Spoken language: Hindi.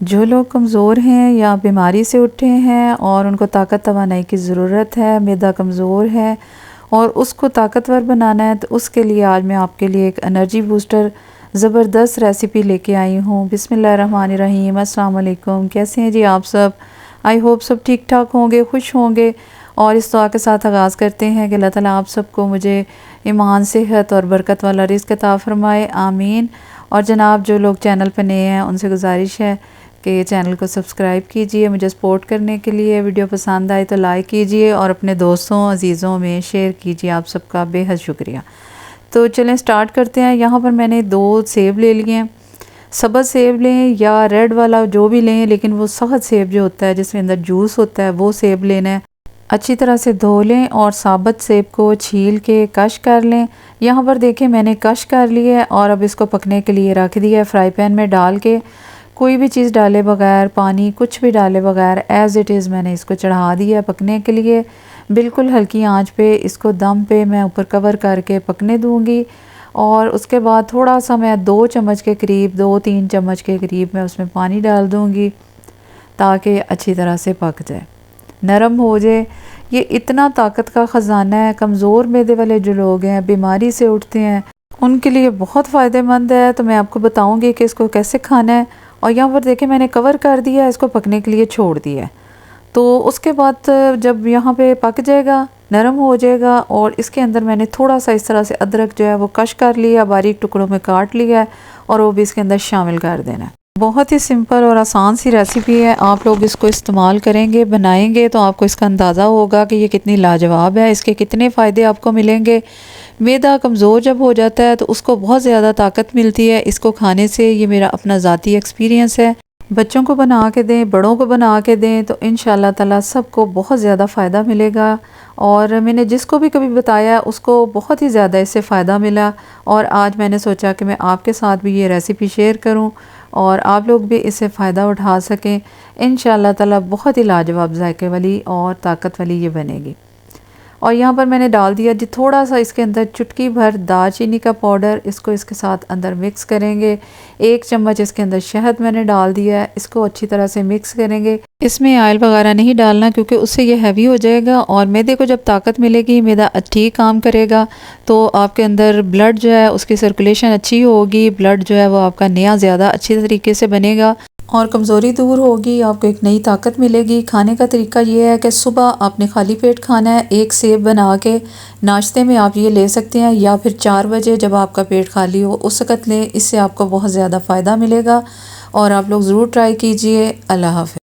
जो लोग कमज़ोर हैं या बीमारी से उठे हैं और उनको ताकत तवानाई की ज़रूरत है, मैदा कमज़ोर है और उसको ताकतवर बनाना है, तो उसके लिए आज मैं आपके लिए एक एनर्जी बूस्टर ज़बरदस्त रेसिपी लेके आई हूँ। बिस्मिल्लाहिर्रहमानिर्रहीम। अस्सलाम वालेकुम। कैसे हैं जी आप सब? आई होप सब ठीक ठाक होंगे, खुश होंगे। और इस दुआ के साथ आगाज़ करते हैं कि अल्लाह ताला आप सबको मुझे ईमान, सेहत और बरकत वाला रिज़्क़ अता फ़रमाए, आमीन। और जनाब जो लोग चैनल पर नए हैं उनसे गुजारिश है कि चैनल को सब्सक्राइब कीजिए मुझे सपोर्ट करने के लिए। वीडियो पसंद आए तो लाइक कीजिए और अपने दोस्तों अजीज़ों में शेयर कीजिए। आप सबका बेहद शुक्रिया। तो चलें स्टार्ट करते हैं। यहाँ पर मैंने 2 सेब ले लिए हैं। सब्ज़ सेब लें या रेड वाला जो भी लें, लेकिन वो सख्त सेब जो होता है जिसमें अंदर जूस होता है वो सेब लेना है। अच्छी तरह से धो लें और साबुत सेब को छील के कश कर लें। यहाँ पर देखें मैंने कश कर लिया है और अब इसको पकने के लिए रख दिया है फ्राई पैन में डाल के। कोई भी चीज़ डाले बगैर, पानी कुछ भी डाले बगैर एज़ इट इज़ मैंने इसको चढ़ा दिया पकने के लिए। बिल्कुल हल्की आंच पे इसको दम पे मैं ऊपर कवर करके पकने दूंगी। और उसके बाद थोड़ा सा मैं 2 चम्मच के करीब, 2-3 चम्मच के करीब मैं उसमें पानी डाल दूंगी ताकि अच्छी तरह से पक जाए, नरम हो जाए। ये इतना ताकत का ख़जाना है। कमज़ोर मैदे वाले जो लोग हैं, बीमारी से उठते हैं, उनके लिए बहुत फ़ायदेमंद है। तो मैं आपको बताऊंगी कि इसको कैसे खाना है। और यहाँ पर देखें मैंने कवर कर दिया, इसको पकने के लिए छोड़ दिया है। तो उसके बाद जब यहाँ पे पक जाएगा, नरम हो जाएगा, और इसके अंदर मैंने थोड़ा सा इस तरह से अदरक जो है वो कश कर लिया, बारीक टुकड़ों में काट लिया है और वो भी इसके अंदर शामिल कर देना है। बहुत ही सिंपल और आसान सी रेसिपी है। आप लोग इसको इस्तेमाल करेंगे, बनाएंगे तो आपको इसका अंदाज़ा होगा कि ये कितनी लाजवाब है, इसके कितने फ़ायदे आपको मिलेंगे। मैदा कमज़ोर जब हो जाता है तो उसको बहुत ज़्यादा ताकत मिलती है इसको खाने से। ये मेरा अपना ज़ाती एक्सपीरियंस है। बच्चों को बना के दें, बड़ों को बना के दें तो इंशाल्लाह ताला सबको बहुत ज़्यादा फ़ायदा मिलेगा। और मैंने जिसको भी कभी बताया उसको बहुत ही ज़्यादा इससे फ़ायदा मिला। और आज मैंने सोचा कि मैं आपके साथ भी ये रेसिपी शेयर करूं और आप लोग भी इससे फ़ायदा उठा सकें। इंशाल्लाह ताला बहुत ही लाजवाब जायके वाली और ताकत वाली ये बनेगी। और यहाँ पर मैंने डाल दिया जी थोड़ा सा इसके अंदर चुटकी भर दालचीनी का पाउडर। इसको इसके साथ अंदर मिक्स करेंगे। 1 चम्मच इसके अंदर शहद मैंने डाल दिया है। इसको अच्छी तरह से मिक्स करेंगे। इसमें ऑयल वगैरह नहीं डालना क्योंकि उससे ये हैवी हो जाएगा और मैदे को जब ताकत मिलेगी, मैदा ठीक काम करेगा तो आपके अंदर ब्लड जो है उसकी सर्कुलेशन अच्छी होगी। ब्लड जो है वो आपका नया ज़्यादा अच्छी तरीके से बनेगा और कमज़ोरी दूर होगी, आपको एक नई ताकत मिलेगी। खाने का तरीका ये है कि सुबह आपने खाली पेट खाना है। 1 सेब बना के नाश्ते में आप ये ले सकते हैं या फिर 4 बजे जब आपका पेट खाली हो उस वक़्त लें। इससे आपको बहुत ज़्यादा फ़ायदा मिलेगा और आप लोग ज़रूर ट्राई कीजिए। अल्लाह हाफ़िज़।